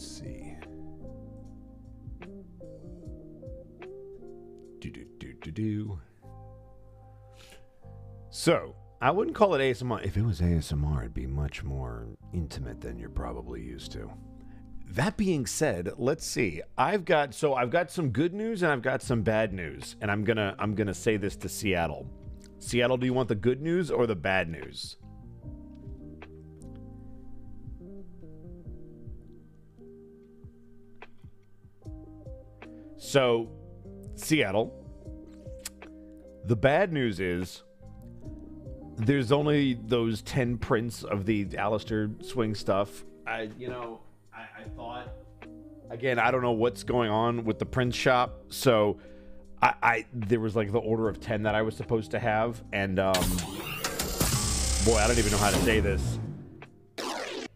Let's see. So, I wouldn't call it ASMR. If it was ASMR, it'd be much more intimate than you're probably used to. That being said, let's see. I've got some good news and I've got some bad news, and I'm gonna say this to Seattle. Seattle, do you want the good news or the bad news? So, Seattle, the bad news is there's only those 10 prints of the Alistair Swing stuff. I thought, again, I don't know what's going on with the print shop, so there was like the order of 10 that I was supposed to have, and boy, I don't even know how to say this.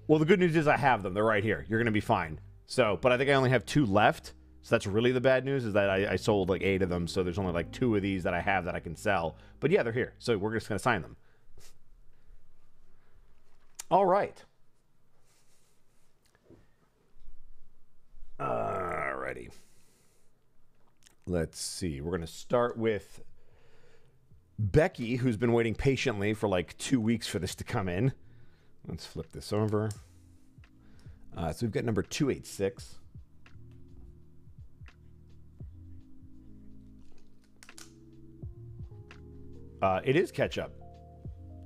Well, the good news is I have them. They're right here. You're gonna be fine. So, but I think I only have 2 left. So that's really the bad news, is that I sold like 8 of them, so there's only like 2 of these that I have that I can sell. But yeah, they're here, so we're just gonna sign them. All right. Alrighty. Let's see. We're gonna start with Becky, who's been waiting patiently for like 2 weeks for this to come in. Let's flip this over. So we've got number 286. It is ketchup.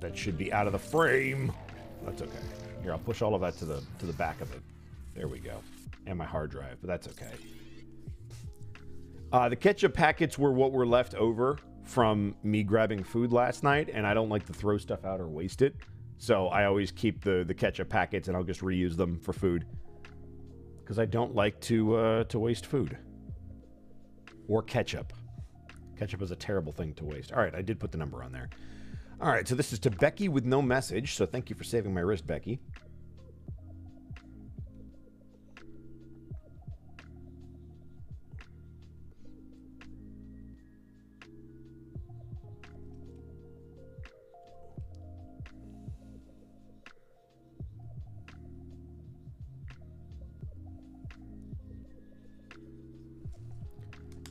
That should be out of the frame. That's okay. Here, I'll push all of that to the back of it. There we go. And my hard drive, but that's okay. The ketchup packets were what were left over from me grabbing food last night, and I don't like to throw stuff out or waste it. So I always keep the ketchup packets, and I'll just reuse them for food. Because I don't like to waste food. Or ketchup. Ketchup is a terrible thing to waste. All right, I did put the number on there. All right, so this is to Becky with no message. So thank you for saving my wrist, Becky.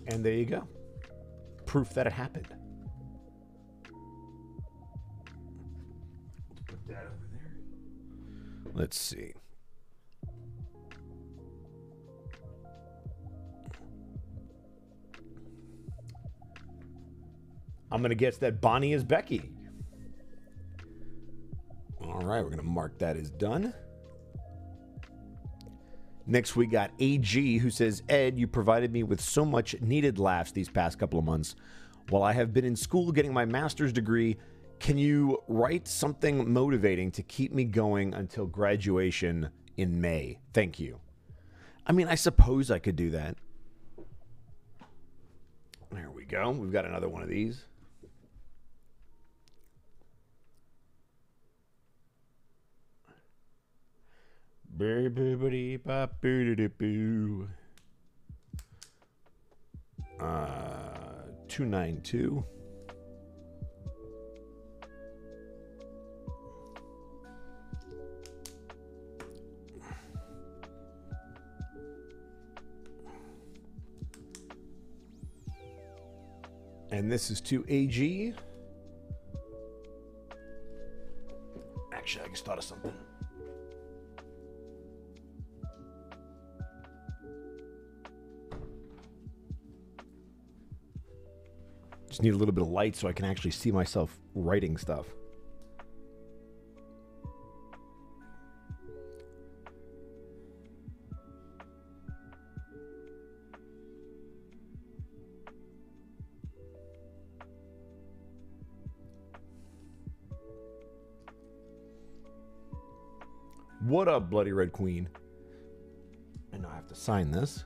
And there you go. Proof that it happened. Put that over there. Let's see. I'm going to guess that Bonnie is Becky. All right, we're going to mark that as done. Next, we got AG, who says, Ed, you provided me with so much needed laughs these past couple of months. While I have been in school getting my master's degree, can you write something motivating to keep me going until graduation in May? Thank you. I mean, I suppose I could do that. There we go. We've got another one of these. Boo-boo-boo-dee, 292. And this is to AG. Actually, I just thought of something. Just need a little bit of light so I can actually see myself writing stuff. What up, Bloody Red Queen? And now I have to sign this.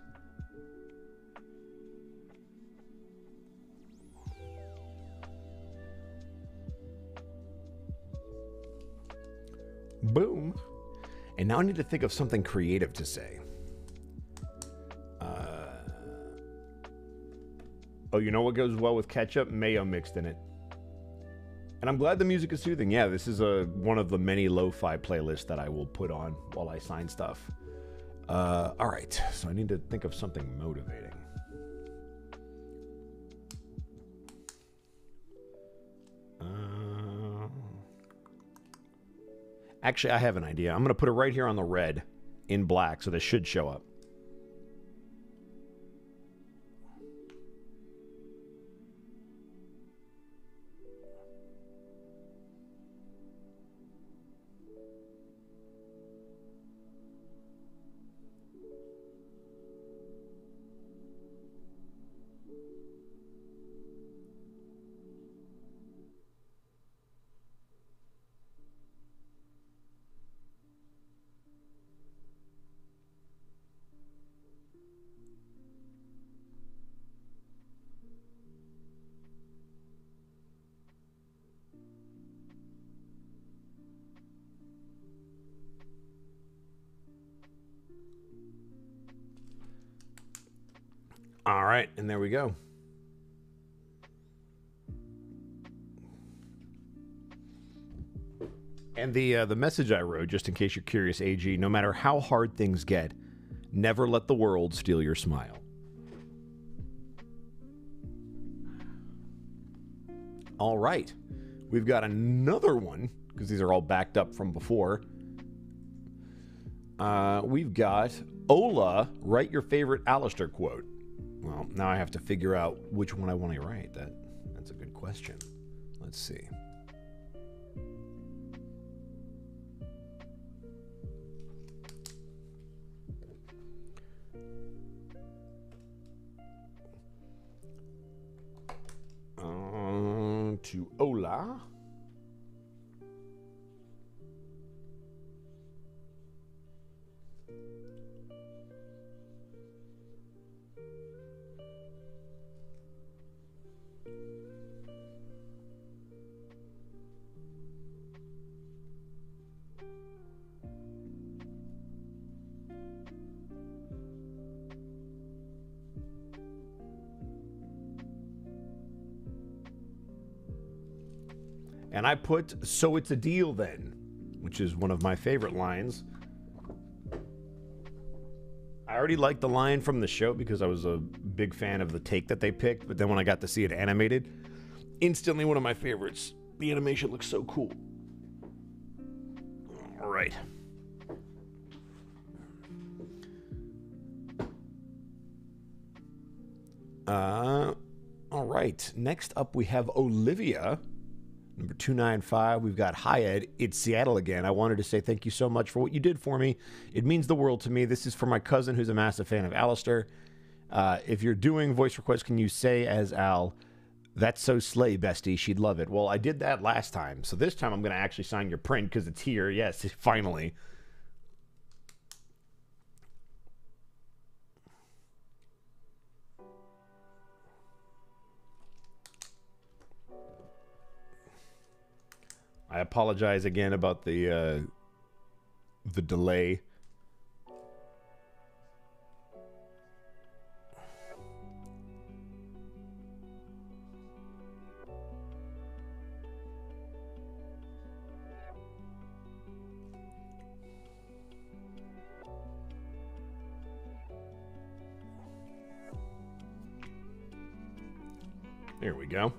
Boom. And now I need to think of something creative to say. Oh, you know what goes well with ketchup? Mayo mixed in it. And I'm glad the music is soothing. Yeah, this is one of the many lo-fi playlists that I will put on while I sign stuff. All right, so I need to think of something motivating. Actually, I have an idea. I'm going to put it right here on the red in black, so this should show up. All right, and there we go. And the message I wrote, just in case you're curious, AG, no matter how hard things get, never let the world steal your smile. All right. We've got another one, because these are all backed up from before. We've got Ola, write your favorite Alistair quote. Well, now I have to figure out which one I want to write. That's a good question. Let's see. To Ola. And I put, so it's a deal then, which is one of my favorite lines. I already liked the line from the show because I was a big fan of the take that they picked, but then when I got to see it animated, instantly one of my favorites. The animation looks so cool. All right. All right. Next up, we have Olivia. Number 295, we've got Hi Ed. It's Seattle again. I wanted to say thank you so much for what you did for me. It means the world to me. This is for my cousin who's a massive fan of Alistair. If you're doing voice requests, can you say as Al, that's so slay, bestie. She'd love it. Well, I did that last time. So this time I'm going to actually sign your print because it's here. Yes, finally. I apologize again about the delay. There we go.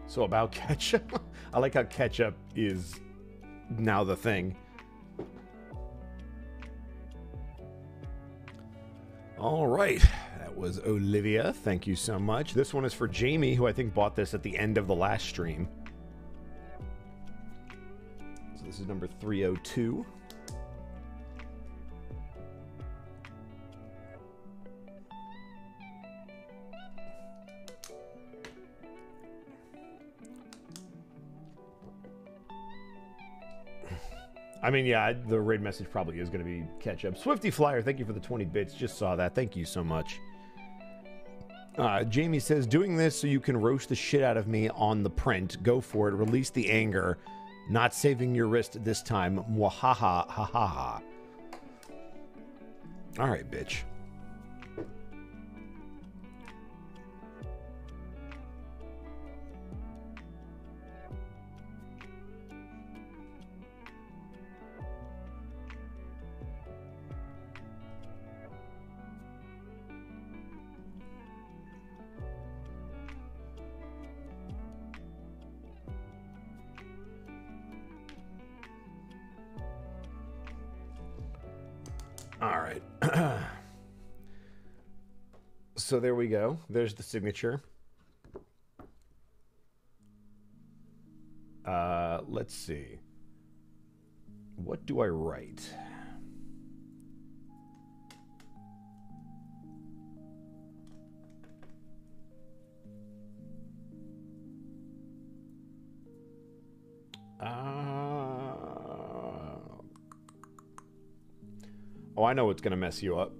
So about ketchup, I like how ketchup is now the thing. All right, that was Olivia. Thank you so much. This one is for Jamie, who I think bought this at the end of the last stream. So this is number 302. I mean, yeah, the raid message probably is going to be ketchup. Swifty Flyer, thank you for the 20 bits. Just saw that. Thank you so much. Jamie says, doing this so you can roast the shit out of me on the print. Go for it. Release the anger. Not saving your wrist this time. Mwahaha, ha ha ha. All right, bitch. All right. So there we go. There's the signature. Let's see. What do I write? Oh, I know what's going to mess you up.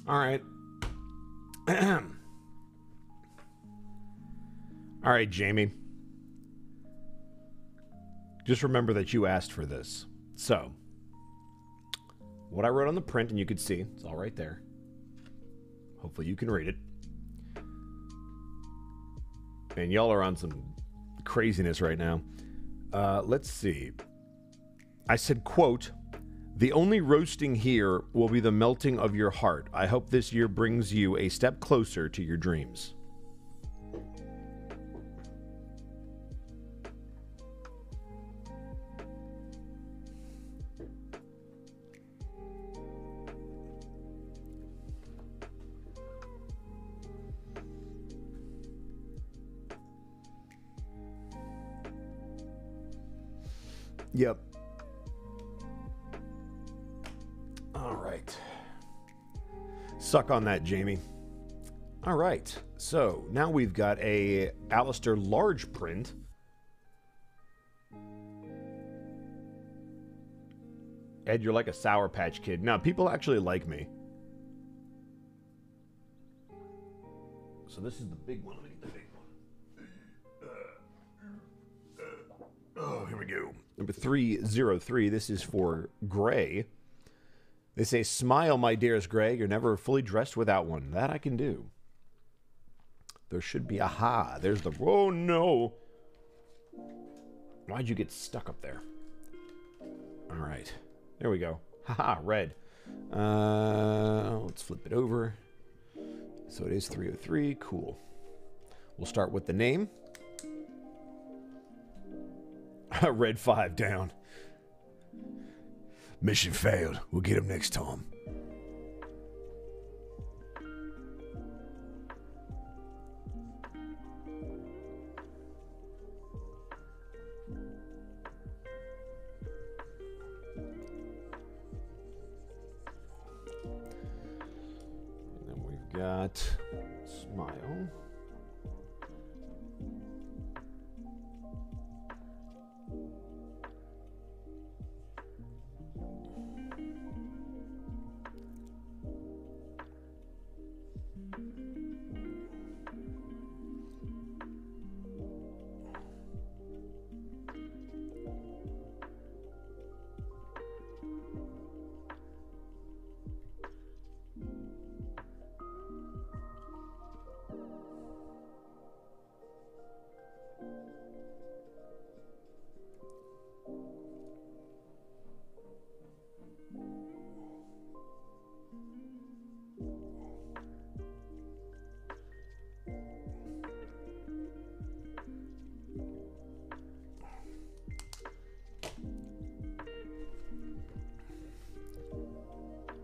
All right. All right, Jamie. Just remember that you asked for this. So, what I wrote on the print, and you could see, it's all right there. Hopefully you can read it. And y'all are on some craziness right now. Let's see. I said, quote, "The only roasting here will be the melting of your heart. I hope this year brings you a step closer to your dreams." Yep. All right. Suck on that, Jamie. All right. So now we've got a Alistair large print. Ed, you're like a Sour Patch Kid. Now, people actually like me. So this is the big one. Let me get the big one. Oh, here we go. Number 303. This is for Gray. They say, "Smile, my dearest Gray. You're never fully dressed without one." That I can do. There should be There's the... Oh, no. Why'd you get stuck up there? All right. There we go. Red. Let's flip it over. So it is 303. Cool. We'll start with the name. Red 5 down. Mission failed. We'll get him next time. And then we've got Smile.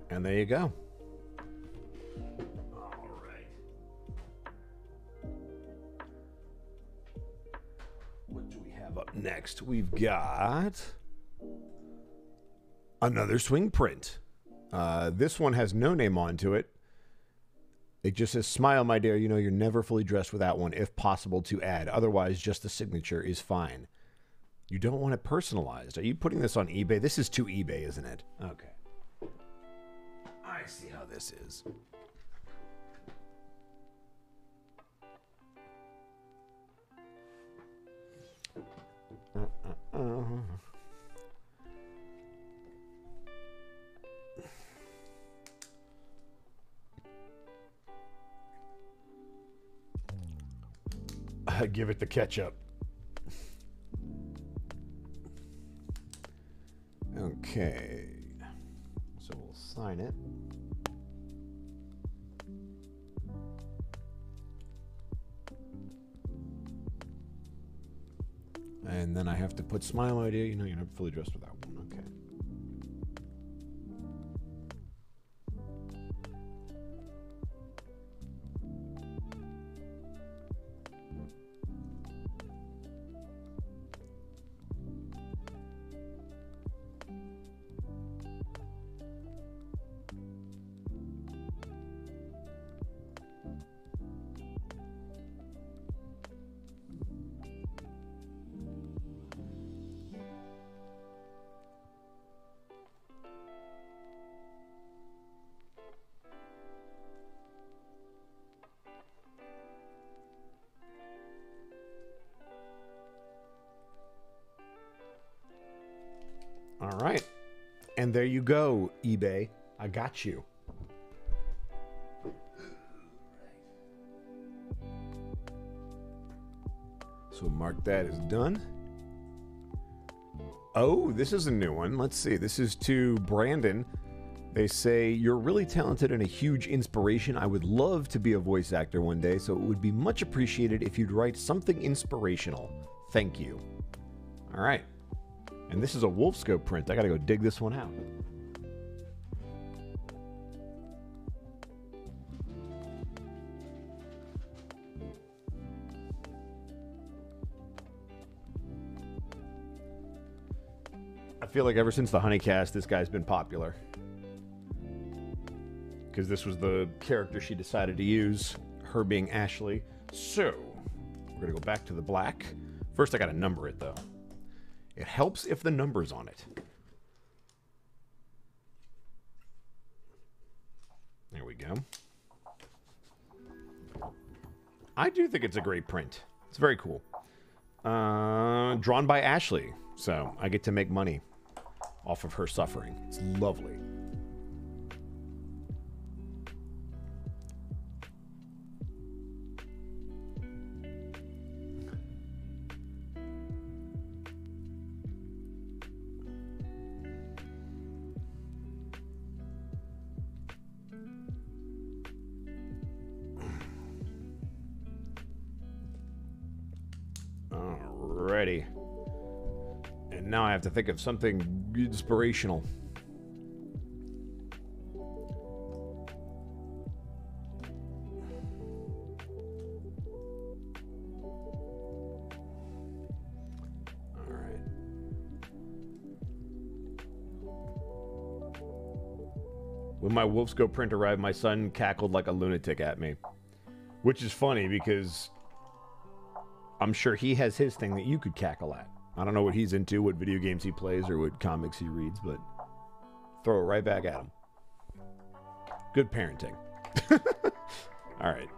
And there you go. All right. What do we have up next? We've got another swing print. This one has no name onto it. It just says, "Smile, my dear. You know you're never fully dressed without one, if possible to add. Otherwise, just the signature is fine." You don't want it personalized. Are you putting this on eBay? This is to eBay, isn't it? Okay. I see how this is. Give it the ketchup. Okay. So we'll sign it. And then I have to put smile idea. You know, you're not fully dressed with that one. Okay. All right. And there you go, eBay. I got you. So mark that as done. Oh, this is a new one. Let's see. This is to Brandon. They say, "You're really talented and a huge inspiration. I would love to be a voice actor one day, so it would be much appreciated if you'd write something inspirational. Thank you." All right. And this is a Wolfscope print. I got to go dig this one out. I feel like ever since the Honeycast, this guy's been popular. Because this was the character she decided to use, her being Ashley. So, we're going to go back to the black. First, I got to number it, though. It helps if the number's on it. There we go. I do think it's a great print. It's very cool. Drawn by Ashley. So I get to make money off of her suffering. It's lovely. Alrighty. And now I have to think of something inspirational. Alright. When my Wolfscope print arrived, my son cackled like a lunatic at me. Which is funny because I'm sure he has his thing that you could cackle at. I don't know what he's into, what video games he plays, or what comics he reads, but throw it right back at him. Good parenting. All right.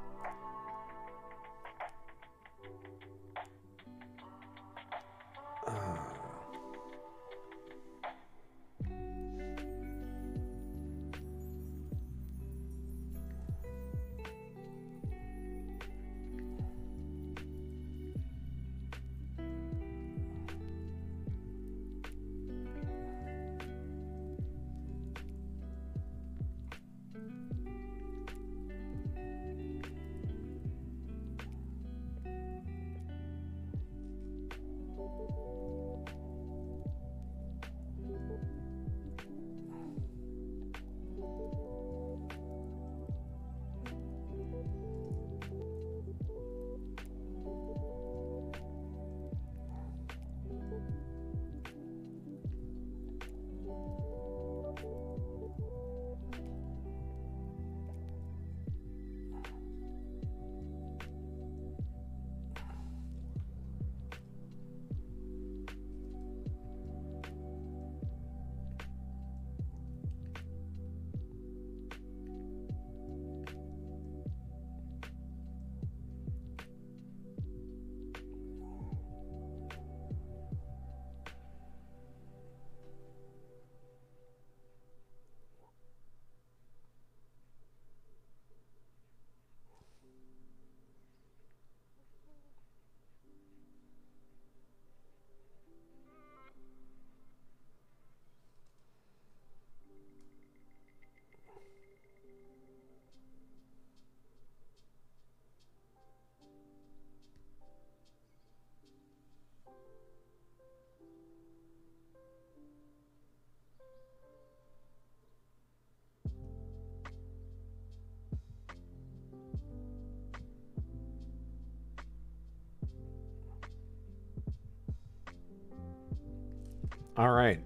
All right.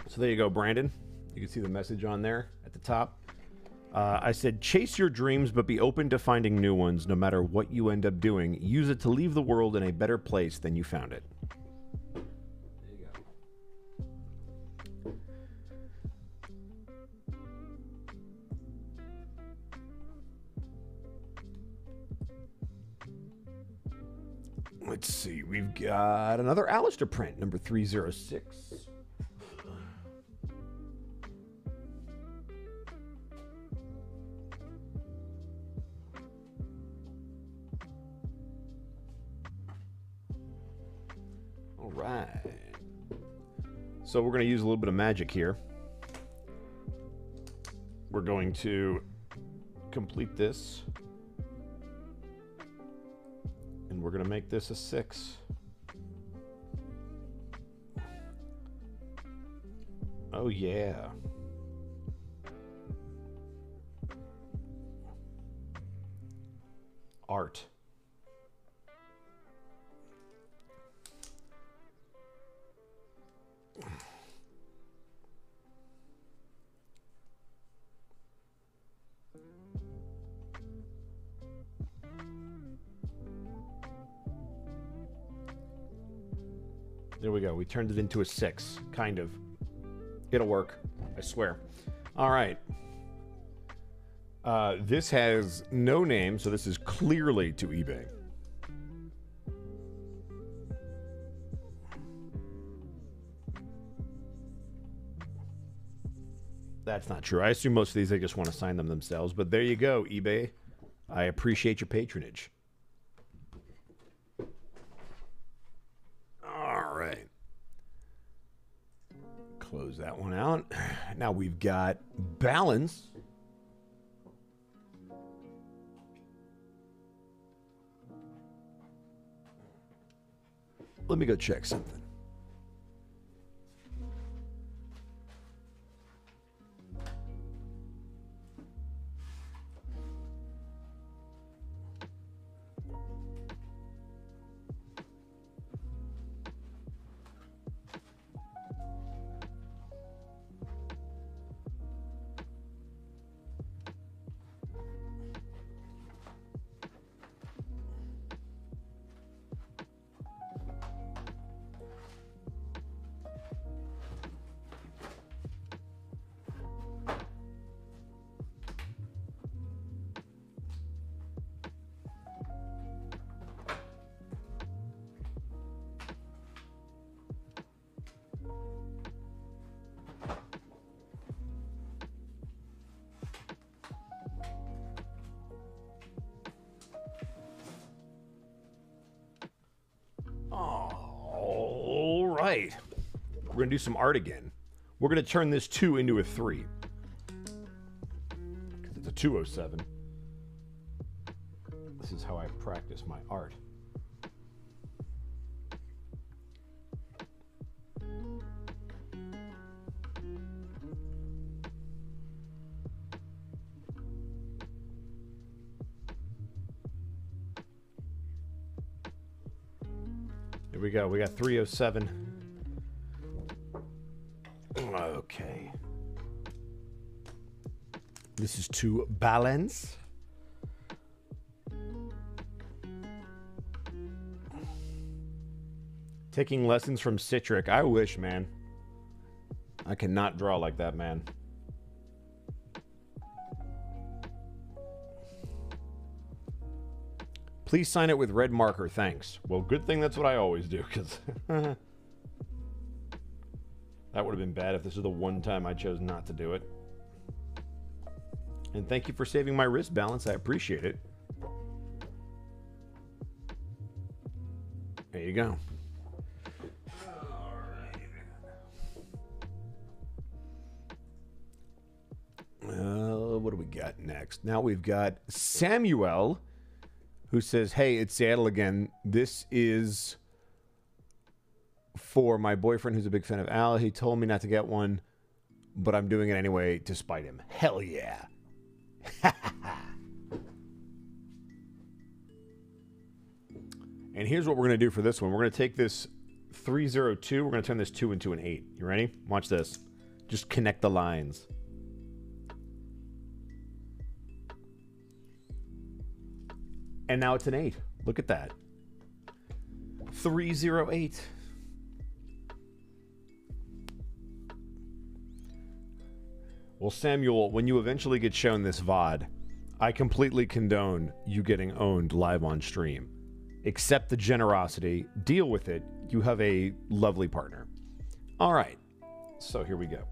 So there you go, Brandon. You can see the message on there at the top. I said, chase your dreams, but be open to finding new ones. No matter what you end up doing, use it to leave the world in a better place than you found it. There you go. Let's see. We've got another Alistair print, number 306. All right. So we're going to use a little bit of magic here. We're going to complete this. And we're going to make this a 6. Oh, yeah. Art. There we go. We turned it into a 6, kind of. It'll work, I swear. All right. This has no name, so this is clearly to eBay. That's not true. I assume most of these, they just want to sign them themselves. But there you go, eBay. I appreciate your patronage. All right. Close that one out. Now we've got balance. Let me go check something. All right. We're going to do some art again. We're going to turn this 2 into a 3. Because it's a 207. This is how I practice my art. Here we go. We got 307. Okay. This is to balance. Taking lessons from Citric. I wish, man. I cannot draw like that, man. Please sign it with red marker, thanks. Well, good thing that's what I always do, because that would have been bad if this was the one time I chose not to do it. And thank you for saving my wrist balance. I appreciate it. There you go. What do we got next? Now we've got Samuel, who says, hey, it's Seattle again. This is for my boyfriend who's a big fan of Al. He told me not to get one, but I'm doing it anyway to spite him. Hell yeah. And here's what we're going to do for this one. We're going to take this 302. We're going to turn this 2 into an 8. You ready? Watch this. Just connect the lines. And now it's an 8. Look at that. 308. Well, Samuel, when you eventually get shown this VOD, I completely condone you getting owned live on stream. Accept the generosity, deal with it. You have a lovely partner. All right, so here we go.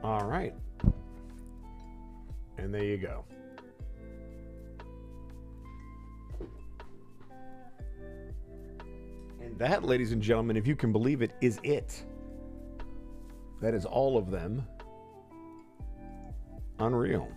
All right. And there you go. And that, ladies and gentlemen, if you can believe it, is it. That is all of them. Unreal.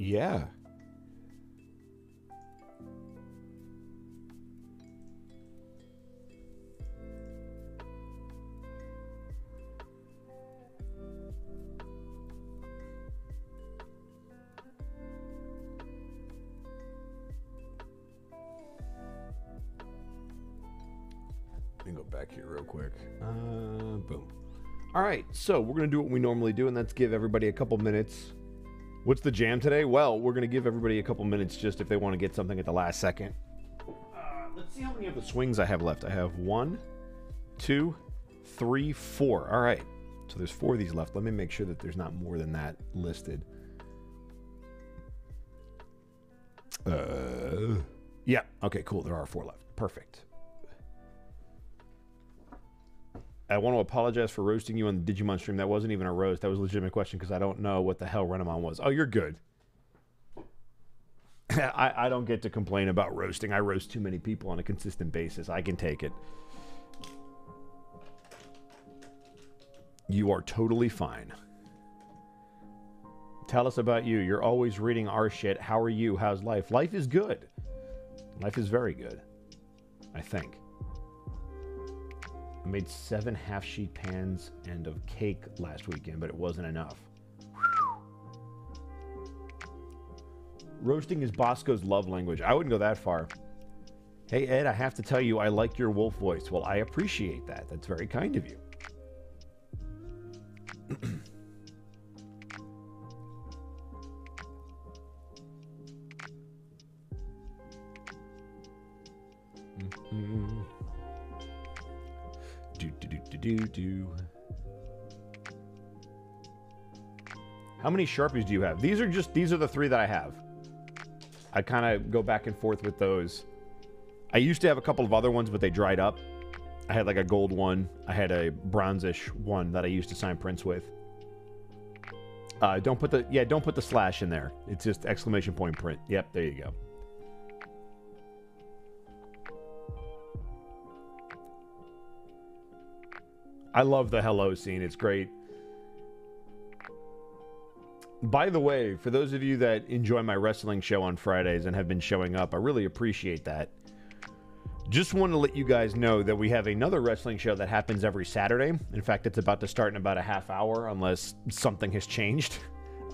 Yeah. Let me go back here real quick. Boom. All right, so we're going to do what we normally do, and that's give everybody a couple minutes. What's the jam today? Well, we're going to give everybody a couple minutes just if they want to get something at the last second. Let's see how many of the swings I have left. I have 1, 2, 3, 4. All right, so there's 4 of these left. Let me make sure that there's not more than that listed. Yeah, okay, cool. There are 4 left. Perfect. I want to apologize for roasting you on the Digimon stream. That wasn't even a roast. That was a legitimate question because I don't know what the hell Renamon was. Oh, you're good. I don't get to complain about roasting. I roast too many people on a consistent basis. I can take it. You are totally fine. Tell us about you. You're always reading our shit. How are you? How's life? Life is good. Life is very good. I think. I made 7 half-sheet pans and of cake last weekend, but it wasn't enough. Roasting is Bosco's love language. I wouldn't go that far. Hey, Ed, I have to tell you, I like your wolf voice. Well, I appreciate that. That's very kind of you. How many Sharpies do you have? These are the 3 that I have. I kind of go back and forth with those. I used to have a couple of other ones, but they dried up. I had like a gold one. I had a bronzish one that I used to sign prints with. Don't put the slash in there. It's just exclamation point print. Yep, there you go. I love the hello scene. It's great. By the way, for those of you that enjoy my wrestling show on Fridays and have been showing up, I really appreciate that. Just want to let you guys know that we have another wrestling show that happens every Saturday. In fact, it's about to start in about a half hour, unless something has changed.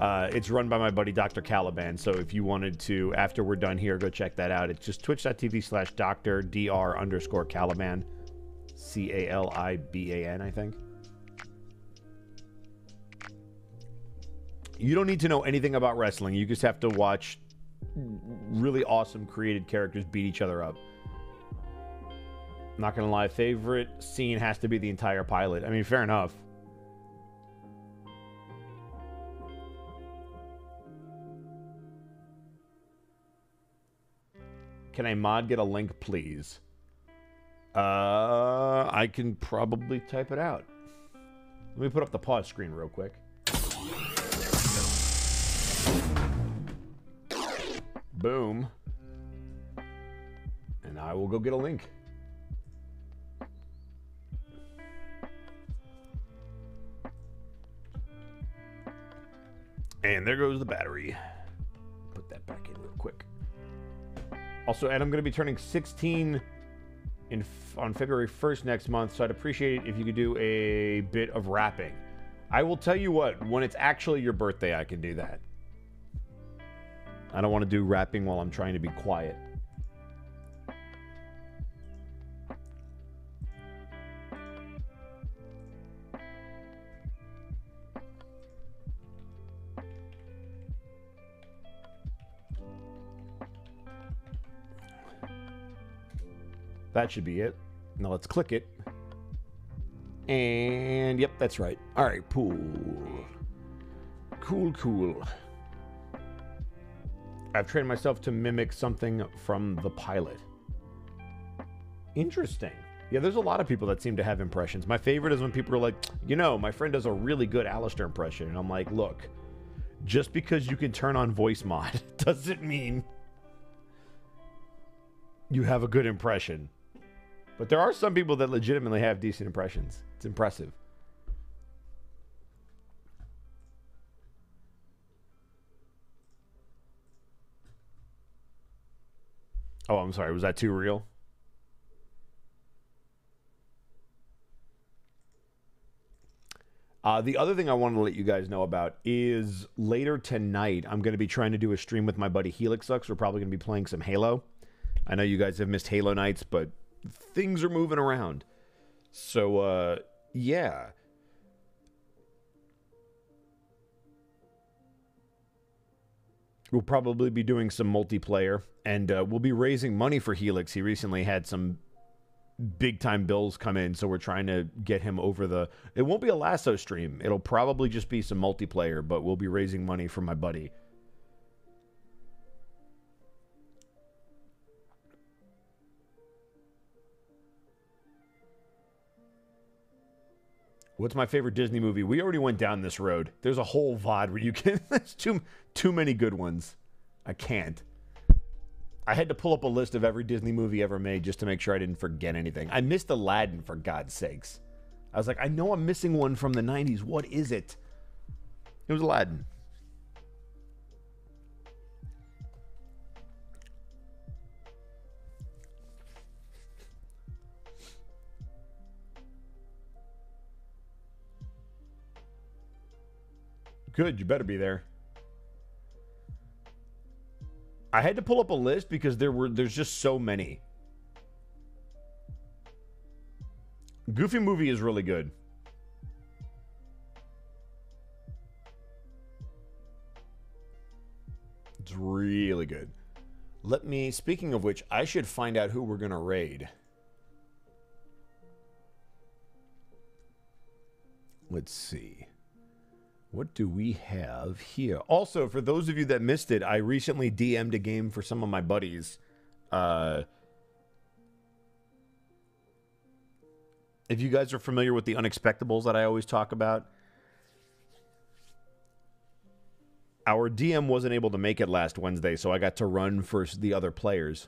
It's run by my buddy Dr. Caliban, so if you wanted to, after we're done here, go check that out. It's just twitch.tv/Dr.Caliban. Caliban, I think. You don't need to know anything about wrestling. You just have to watch really awesome created characters beat each other up. Not gonna lie, favorite scene has to be the entire pilot. I mean, fair enough. Can a mod get a link, please? I can probably type it out. Let me put up the pause screen real quick. Boom. And I will go get a link. And there goes the battery. Put that back in real quick. Also, Ed, I'm going to be turning 16 on February 1st next month, so I'd appreciate it if you could do a bit of rapping. I will tell you what, when it's actually your birthday, I can do that. I don't want to do rapping while I'm trying to be quiet. That should be it. Now let's click it. And yep, that's right. All right, cool. Cool, cool. I've trained myself to mimic something from the pilot. Interesting. Yeah, there's a lot of people that seem to have impressions. My favorite is when people are like, you know, my friend does a really good Alistair impression. And I'm like, look, just because you can turn on voice mod doesn't mean you have a good impression. But there are some people that legitimately have decent impressions. It's impressive. Oh, I'm sorry. Was that too real? The other thing I wanted to let you guys know about is later tonight, I'm going to be trying to do a stream with my buddy Helixux. We're probably going to be playing some Halo. I know you guys have missed Halo nights, but things are moving around. So, yeah. We'll probably be doing some multiplayer, and we'll be raising money for Helix. He recently had some big-time bills come in, so we're trying to get him over the... It won't be a lasso stream. It'll probably just be some multiplayer, but we'll be raising money for my buddy. What's my favorite Disney movie? We already went down this road. There's a whole VOD where you can... There's too many good ones. I can't. I had to pull up a list of every Disney movie ever made just to make sure I didn't forget anything. I missed Aladdin, for God's sakes. I was like, I know I'm missing one from the 90s. What is it? It was Aladdin. Good, you better be there. I had to pull up a list because there's just so many. Goofy movie is really good. It's really good. Let me, speaking of which, I should find out who we're going to raid. Let's see. What do we have here? Also, for those of you that missed it, I recently DM'd a game for some of my buddies. If you guys are familiar with the Unexpectables that I always talk about, our DM wasn't able to make it last Wednesday, so I got to run for the other players.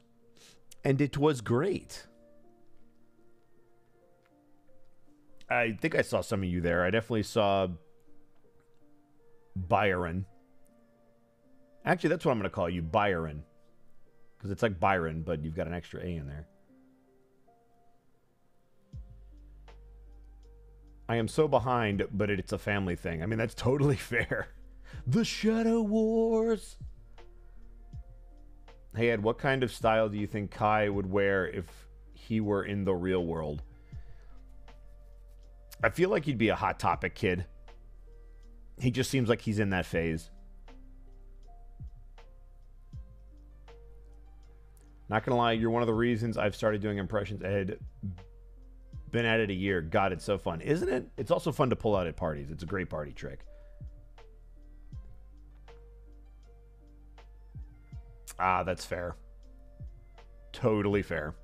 And it was great. I think I saw some of you there. I definitely saw... Byron. Actually, that's what I'm going to call you, Byron. Because it's like Byron, but you've got an extra A in there. I am so behind, but it's a family thing. I mean, that's totally fair. The Shadow Wars. Hey, Ed, what kind of style do you think Kai would wear if he were in the real world? I feel like he'd be a Hot Topic kid. He just seems like he's in that phase. Not gonna lie, you're one of the reasons I've started doing impressions. Ed, been at it a year. God, it's so fun, isn't it? It's also fun to pull out at parties. It's a great party trick. Ah, that's fair. Totally fair.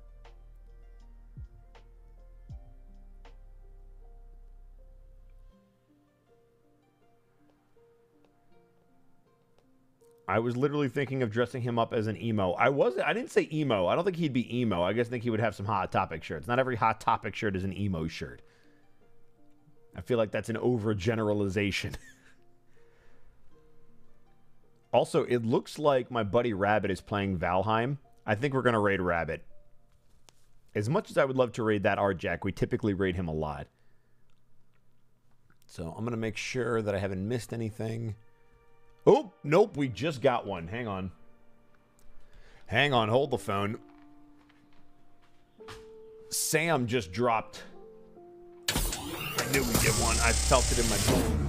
I was literally thinking of dressing him up as an emo. I didn't say emo. I don't think he'd be emo. I just think he would have some Hot Topic shirts. Not every Hot Topic shirt is an emo shirt. I feel like that's an overgeneralization. Also, it looks like my buddy Rabbit is playing Valheim. I think we're going to raid Rabbit. As much as I would love to raid that Art Jack, we typically raid him a lot. So I'm going to make sure that I haven't missed anything. Oh, nope, we just got one. Hang on. Hang on, hold the phone. Sam just dropped. I knew we'd get one. I felt it in my bones.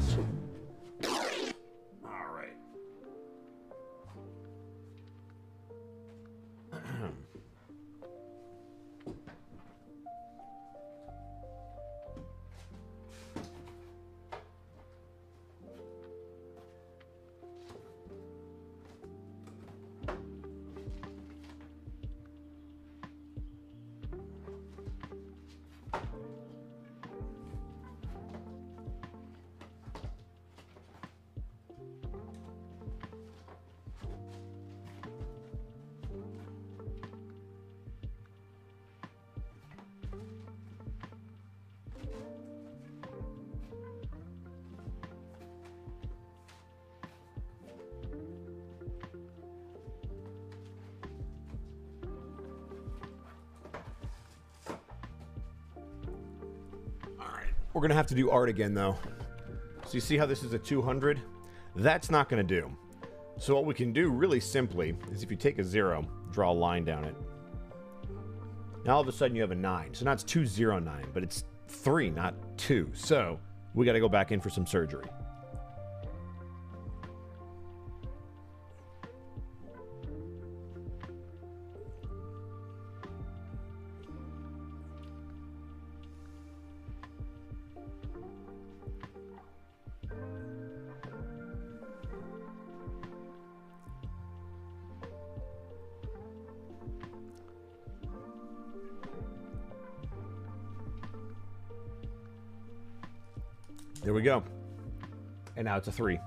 All right. We're going to have to do art again, though. So you see how this is a 200? That's not going to do. So what we can do really simply is if you take a 0, draw a line down it. Now all of a sudden you have a 9. So now it's 209, but it's 3, not 2. So we got to go back in for some surgery. There we go. And now it's a 3.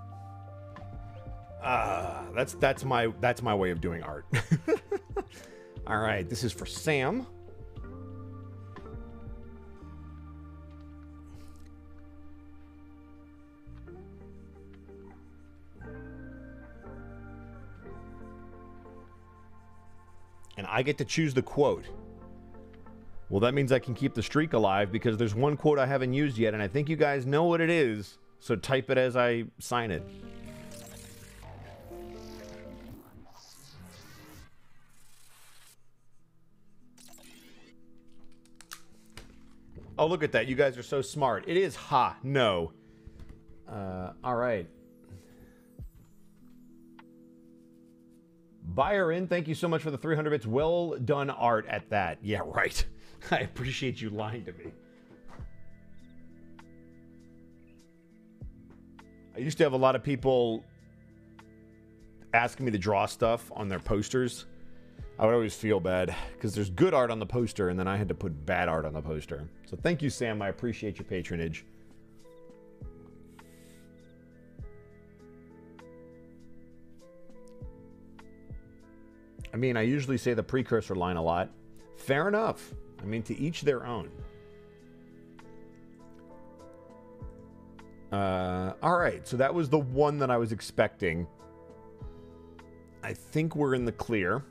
That's my way of doing art. All right, this is for Sam. And I get to choose the quote. Well, that means I can keep the streak alive because there's one quote I haven't used yet, and I think you guys know what it is, so type it as I sign it. Oh, look at that. You guys are so smart. It is ha, no. All right. Buyer in, thank you so much for the 300 bits. Well done art at that. Yeah, right. I appreciate you lying to me. I used to have a lot of people asking me to draw stuff on their posters. I would always feel bad because there's good art on the poster and then I had to put bad art on the poster. So thank you, Sam. I appreciate your patronage. I mean, I usually say the precursor line a lot. Fair enough. I mean, to each their own. All right, so that was the one that I was expecting. I think we're in the clear.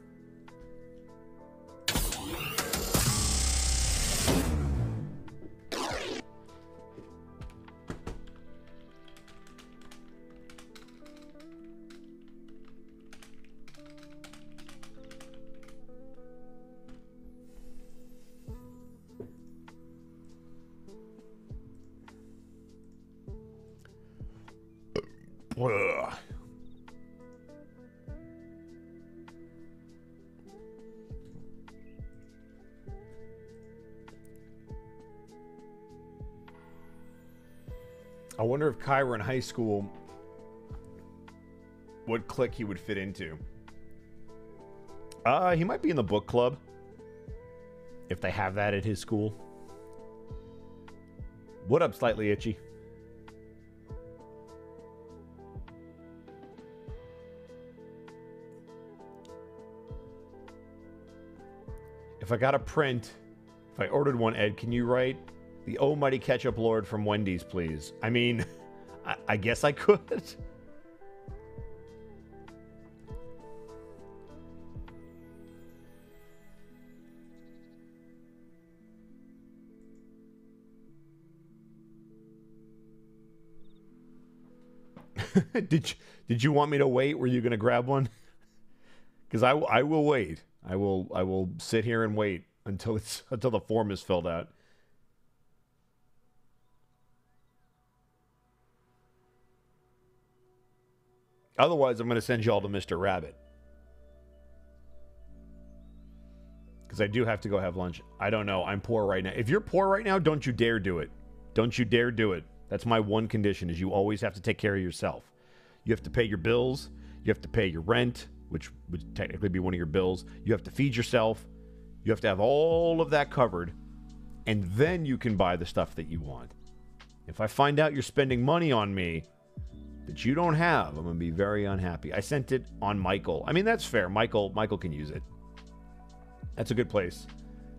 Ugh. I wonder if Kai were in high school, what clique he would fit into. He might be in the book club. If they have that at his school. What up, Slightly Itchy? If I got a print, if I ordered one, Ed, can you write the almighty ketchup lord from Wendy's, please? I mean, I guess I could. Did you want me to wait? Were you going to grab one? Because I will wait. I will sit here and wait until the form is filled out. Otherwise, I'm going to send you all to Mr. Rabbit. Because I do have to go have lunch. I don't know. I'm poor right now. If you're poor right now, don't you dare do it. Don't you dare do it. That's my one condition, is you always have to take care of yourself. You have to pay your bills. You have to pay your rent, which would technically be one of your bills. You have to feed yourself. You have to have all of that covered. And then you can buy the stuff that you want. If I find out you're spending money on me that you don't have, I'm going to be very unhappy. I sent it on Michael. I mean, that's fair. Michael can use it. That's a good place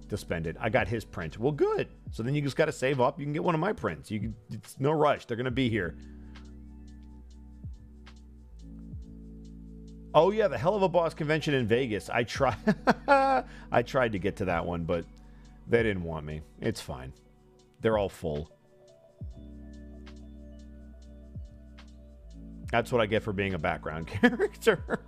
to spend it. I got his print. Well, good. So then you just got to save up. You can get one of my prints. It's no rush. They're going to be here. Oh, yeah, the Helluva Boss convention in Vegas. I tried to get to that one, but they didn't want me. It's fine. They're all full. That's what I get for being a background character.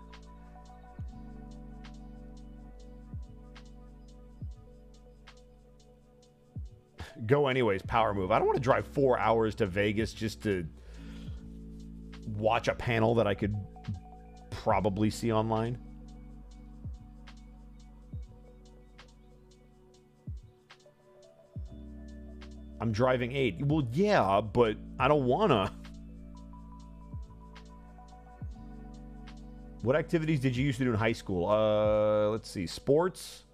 Go anyways, power move. I don't want to drive 4 hours to Vegas just to watch a panel that I could probably see online. I'm driving 8. Well, yeah, but I don't wanna. What activities did you used to do in high school? Let's see. Sports,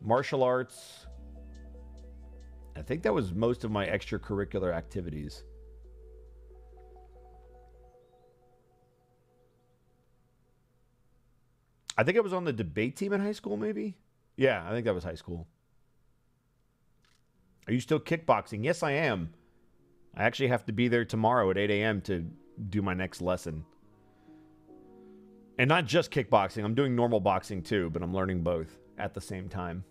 martial arts. I think that was most of my extracurricular activities. I think I was on the debate team in high school, maybe? Yeah, I think that was high school. Are you still kickboxing? Yes, I am. I actually have to be there tomorrow at 8 a.m. to do my next lesson. And not just kickboxing. I'm doing normal boxing too, but I'm learning both at the same time.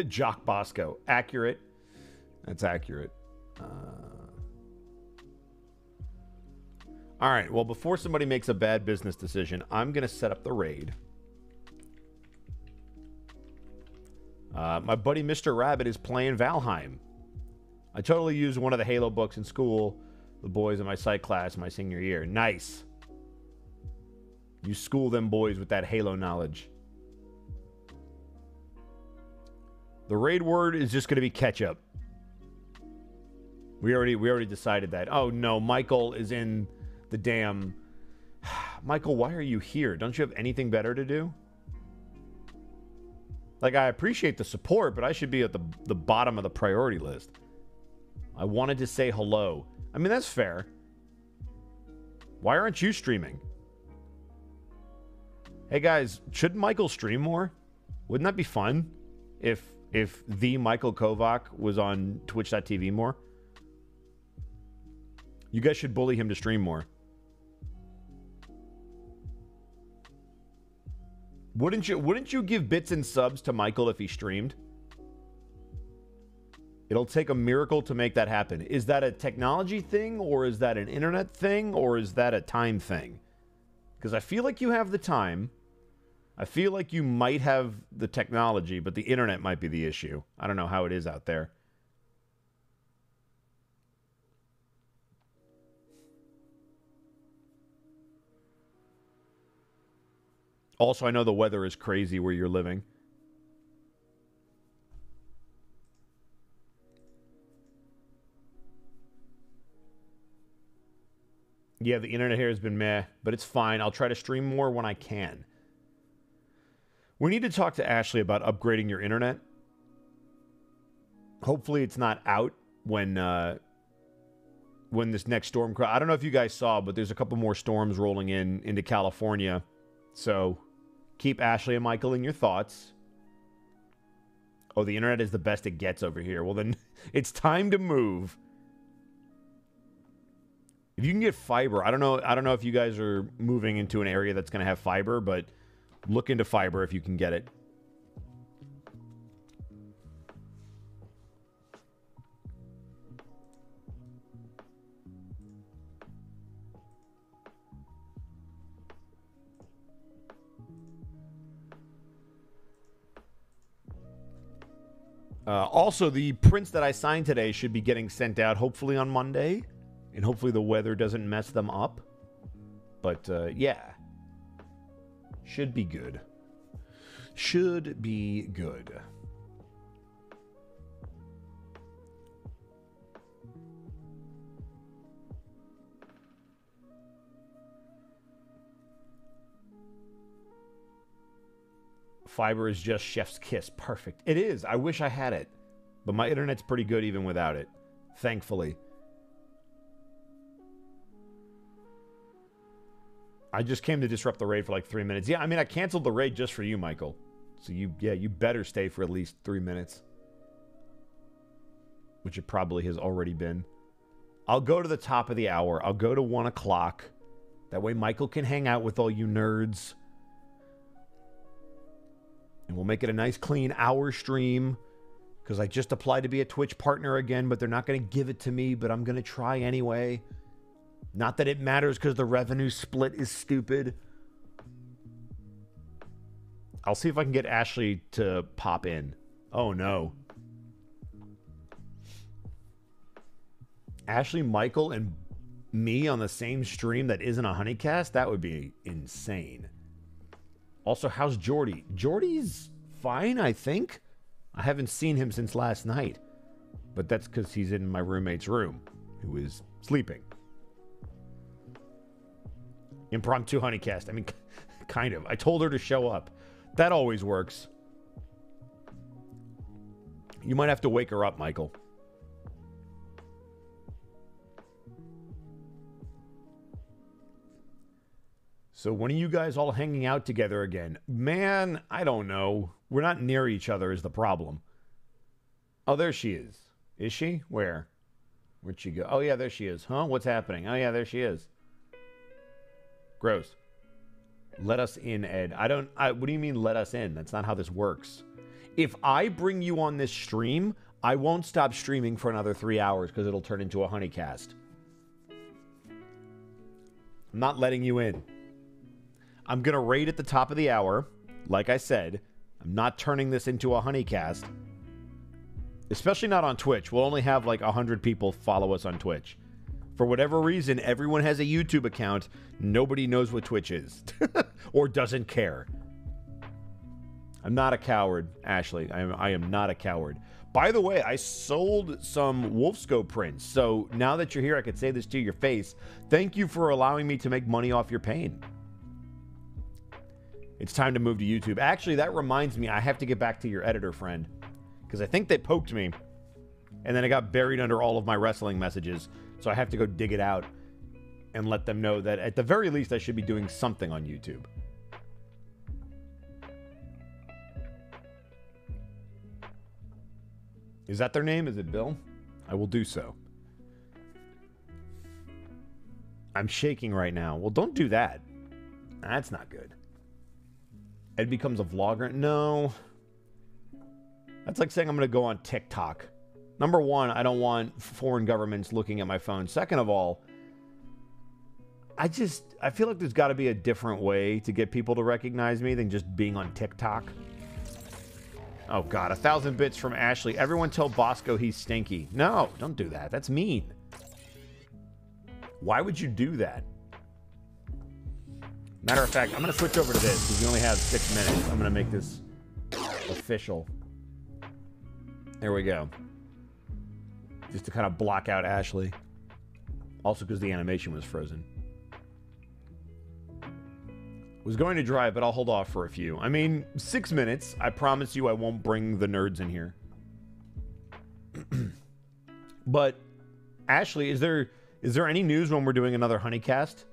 Jock Bosco. Accurate. That's accurate. All right. Well, before somebody makes a bad business decision, I'm going to set up the raid. My buddy Mr. Rabbit is playing Valheim. I totally used one of the Halo books in school. The boys in my psych class my senior year. Nice. You school them boys with that Halo knowledge. The raid word is just going to be ketchup. We already decided that. Oh no, Michael is in the damn... Michael, why are you here? Don't you have anything better to do? Like, I appreciate the support, but I should be at the bottom of the priority list. I wanted to say hello. I mean, that's fair. Why aren't you streaming? Hey guys, shouldn't Michael stream more? Wouldn't that be fun if the Michael Kovac was on twitch.tv more? You guys should bully him to stream more. Wouldn't you give bits and subs to Michael if he streamed? It'll take a miracle to make that happen. Is that a technology thing, or is that an internet thing, or is that a time thing? Because I feel like you have the time. I feel like you might have the technology, but the internet might be the issue. I don't know how it is out there. Also, I know the weather is crazy where you're living. Yeah, the internet here has been meh, but it's fine. I'll try to stream more when I can. We need to talk to Ashley about upgrading your internet. Hopefully it's not out when this next storm... I don't know if you guys saw, but there's a couple more storms rolling into California. So keep Ashley and Michael in your thoughts. Oh, the internet is the best it gets over here. Well, then it's time to move. If you can get fiber, I don't know if you guys are moving into an area that's going to have fiber, but look into fiber if you can get it. Also, the prints that I signed today should be getting sent out hopefully on Monday. And hopefully the weather doesn't mess them up. But, yeah. Should be good. Should be good. Fiber is just chef's kiss. Perfect. It is. I wish I had it. But my internet's pretty good even without it. Thankfully. I just came to disrupt the raid for like 3 minutes. Yeah, I mean, I canceled the raid just for you, Michael. So you better stay for at least 3 minutes. Which it probably has already been. I'll go to the top of the hour. I'll go to 1 o'clock. That way Michael can hang out with all you nerds. And we'll make it a nice, clean hour stream. Because I just applied to be a Twitch partner again, but they're not going to give it to me. But I'm going to try anyway. Not that it matters because the revenue split is stupid. I'll see if I can get Ashley to pop in. Oh, no. Ashley, Michael, and me on the same stream that isn't a Honeycast? That would be insane. Also, how's Jordy? Jordy's fine, I think. I haven't seen him since last night. But that's because he's in my roommate's room, who is sleeping. Impromptu Honeycast. I mean, kind of. I told her to show up. That always works. You might have to wake her up, Michael. So when are you guys all hanging out together again? Man, I don't know. We're not near each other is the problem. Oh, there she is. Is she? Where? Where'd she go? Oh, yeah, there she is. Huh? What's happening? Oh, yeah, there she is. Gross. Let us in, Ed. What do you mean let us in? That's not how this works. If I bring you on this stream, I won't stop streaming for another 3 hours because it'll turn into a Honeycast. I'm not letting you in. I'm going to raid at the top of the hour. Like I said, I'm not turning this into a Honeycast. Especially not on Twitch. We'll only have like 100 people follow us on Twitch. For whatever reason, everyone has a YouTube account. Nobody knows what Twitch is. Or doesn't care. I'm not a coward, Ashley. I am not a coward. By the way, I sold some Wolfsco prints. So now that you're here, I could say this to your face. Thank you for allowing me to make money off your pain. It's time to move to YouTube. Actually, that reminds me, I have to get back to your editor friend. Because I think they poked me. And then I got buried under all of my wrestling messages. So I have to go dig it out and let them know that at the very least I should be doing something on YouTube. Is that their name? Is it Bill? I will do so. I'm shaking right now. Well, don't do that. That's not good. Ed becomes a vlogger? No. That's like saying I'm going to go on TikTok. Number one, I don't want foreign governments looking at my phone. Second of all, I feel like there's got to be a different way to get people to recognize me than just being on TikTok. Oh, God. 1,000 bits from Ashley. Everyone tell Bosco he's stinky. No, don't do that. That's mean. Why would you do that? Matter of fact, I'm going to switch over to this because we only have 6 minutes. I'm going to make this official. There we go. Just to kind of block out Ashley. Also because the animation was frozen. Was going to drive, but I'll hold off for a few. I mean, 6 minutes. I promise you I won't bring the nerds in here. But, Ashley, is there any news when we're doing another Honeycast?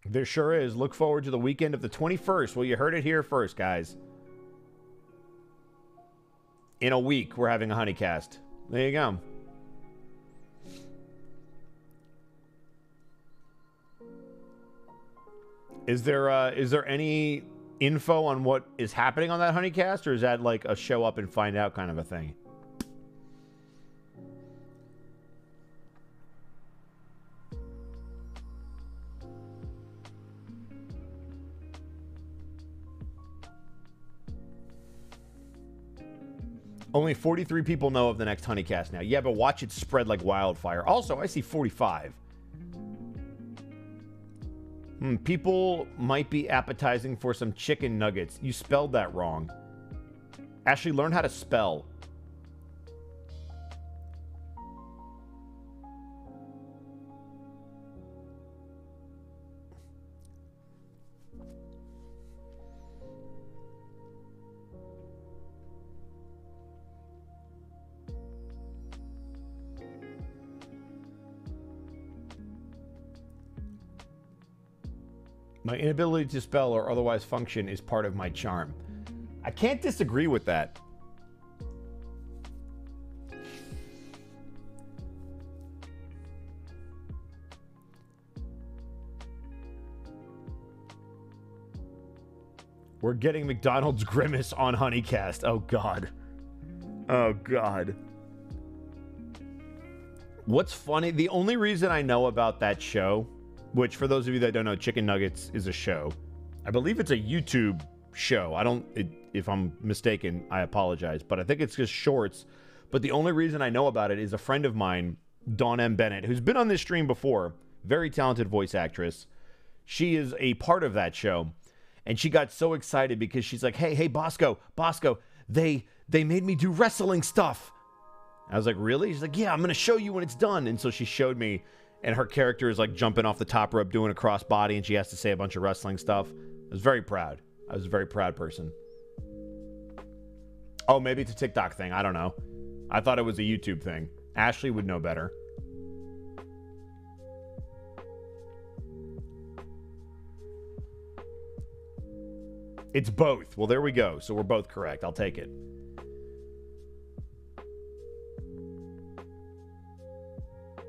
There sure is. Look forward to the weekend of the 21st. Well, you heard it here first, guys. In a week, we're having a Honeycast. There you go. Is there any info on what is happening on that Honeycast, or is that like a show up and find out kind of a thing? Only 43 people know of the next Honeycast now. Yeah, but watch it spread like wildfire. Also, I see 45. People might be appetizing for some chicken nuggets. You spelled that wrong. Ashley, learn how to spell. My inability to spell or otherwise function is part of my charm. I can't disagree with that. We're getting McDonald's Grimace on Honeycast. Oh, God. Oh, God. What's funny, the only reason I know about that show, which for those of you that don't know, Chicken Nuggets is a show. I believe it's a YouTube show. If I'm mistaken, I apologize, but I think it's just shorts. But the only reason I know about it is a friend of mine, Dawn M. Bennett, who's been on this stream before, very talented voice actress. She is a part of that show. And she got so excited because she's like, hey, Bosco, they made me do wrestling stuff. I was like, really? She's like, yeah, I'm going to show you when it's done. And so she showed me, and her character is like jumping off the top rope, doing a crossbody, and she has to say a bunch of wrestling stuff. I was very proud. I was a very proud person. Oh, maybe it's a TikTok thing. I don't know. I thought it was a YouTube thing. Ashley would know better. It's both. Well, there we go. So we're both correct. I'll take it.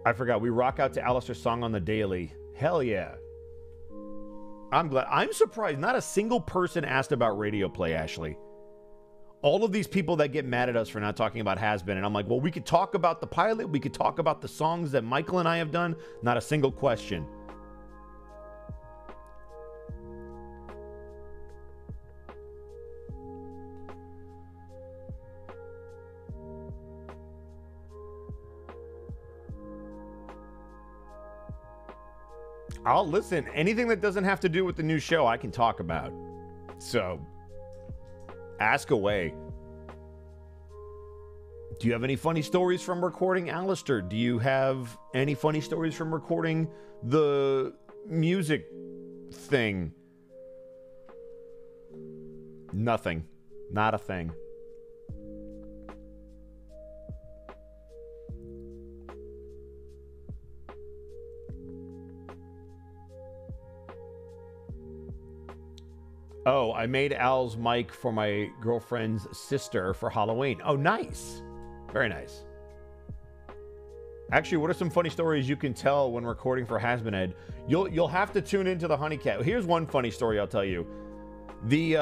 I forgot. We rock out to Alistair's song on the daily. Hell yeah. I'm glad. I'm surprised not a single person asked about radio play, Ashley. All of these people that get mad at us for not talking about Hazbin, and I'm like, well, we could talk about the pilot. We could talk about the songs that Michael and I have done. Not a single question. I'll listen. Anything that doesn't have to do with the new show, I can talk about. So, ask away. Do you have any funny stories from recording Alistair? Do you have any funny stories from recording the music thing? Nothing. Not a thing. Oh, I made Al's mic for my girlfriend's sister for Halloween. Oh, nice. Very nice. Actually, what are some funny stories you can tell when recording for Hazbin Ed? You'll have to tune into the Honeycat. Here's one funny story I'll tell you. The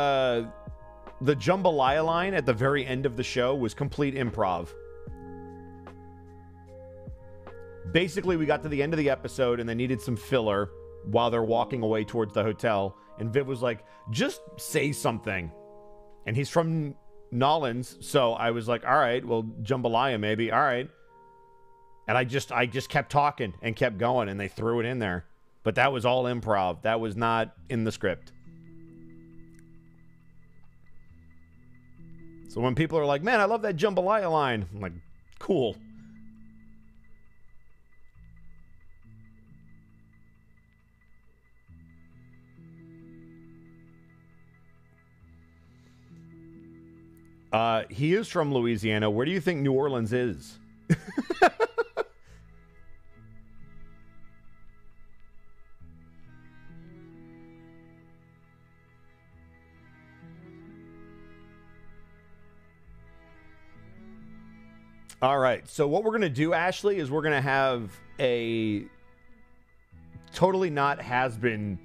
jambalaya line at the very end of the show was complete improv. Basically, we got to the end of the episode and they needed some filler while they're walking away towards the hotel. And Viv was like, just say something. And he's from Nolans, so I was like, all right, well, jambalaya maybe, all right. And I just kept talking and kept going, and they threw it in there. But that was all improv. That was not in the script. So when people are like, man, I love that jambalaya line, I'm like, cool. He is from Louisiana. Where do you think New Orleans is? All right. So what we're going to do, Ashley, is we're going to have a totally not Hazbin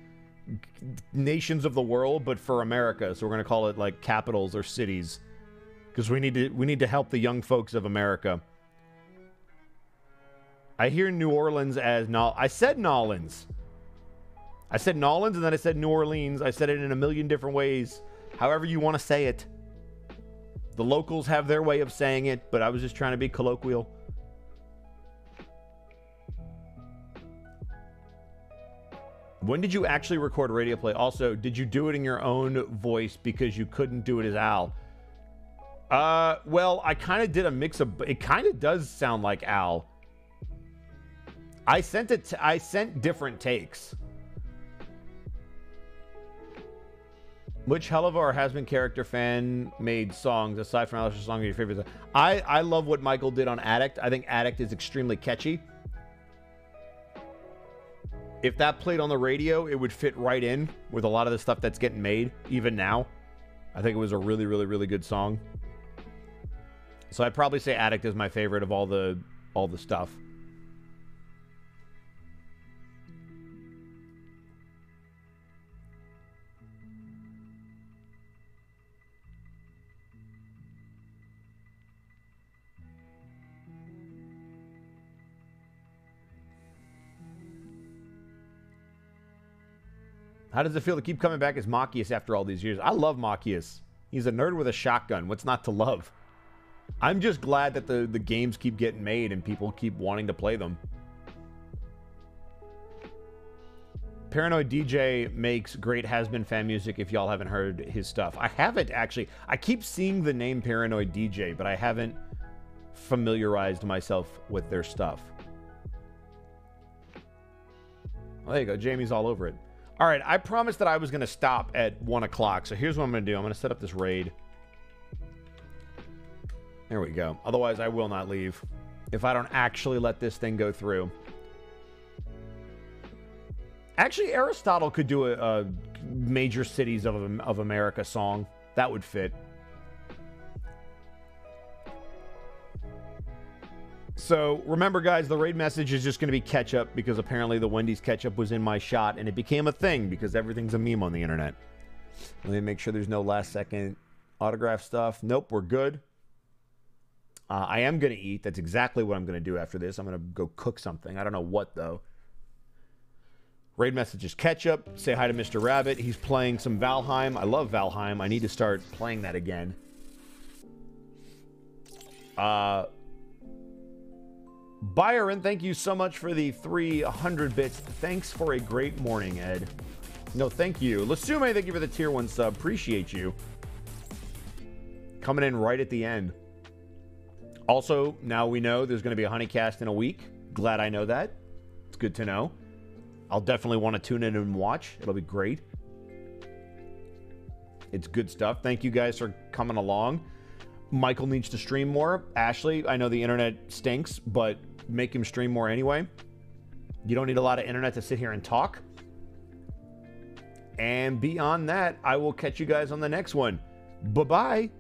nations of the world, but for America. So we're going to call it like capitals or cities. Because we need to help the young folks of America. I hear New Orleans as I said Nolans. I said Nolans and then I said New Orleans. I said it in a million different ways. However you want to say it. The locals have their way of saying it, but I was just trying to be colloquial. When did you actually record radio play? Also, did you do it in your own voice because you couldn't do it as Al? Well, I kind of did a mix of... It kind of does sound like Al. I sent different takes. Which Helluva or Hazbin character fan made songs aside from Alistair's song your favorite? I love what Michael did on Addict. I think Addict is extremely catchy. If that played on the radio, it would fit right in with a lot of the stuff that's getting made, even now. I think it was a really, really, really good song. So I'd probably say Addict is my favorite of all the stuff. How does it feel to keep coming back as Machias after all these years? I love Machias. He's a nerd with a shotgun. What's not to love? I'm just glad that the games keep getting made and people keep wanting to play them. Paranoid DJ makes great Hazbin fan music if y'all haven't heard his stuff. I haven't, actually. I keep seeing the name Paranoid DJ, but I haven't familiarized myself with their stuff. Well, there you go. Jamie's all over it. All right, I promised that I was going to stop at 1 o'clock, so here's what I'm going to do. I'm going to set up this raid. There we go. Otherwise, I will not leave if I don't actually let this thing go through. Actually, Aristotle could do a major cities of America song. That would fit. So, remember, guys, the raid message is just going to be ketchup because apparently the Wendy's ketchup was in my shot and it became a thing because everything's a meme on the internet. Let me make sure there's no last-second autograph stuff. Nope, we're good. I am going to eat. That's exactly what I'm going to do after this. I'm going to go cook something. I don't know what, though. Raid message is ketchup. Say hi to Mr. Rabbit. He's playing some Valheim. I love Valheim. I need to start playing that again. Byron, thank you so much for the 300 bits. Thanks for a great morning, Ed. No, thank you. Lasume, thank you for the tier 1 sub. Appreciate you. Coming in right at the end. Also, now we know there's going to be a Honeycast in a week. Glad I know that. It's good to know. I'll definitely want to tune in and watch. It'll be great. It's good stuff. Thank you guys for coming along. Michael needs to stream more. Ashley, I know the internet stinks, but make him stream more anyway. You don't need a lot of internet to sit here and talk. And beyond that, I will catch you guys on the next one. Bye-bye.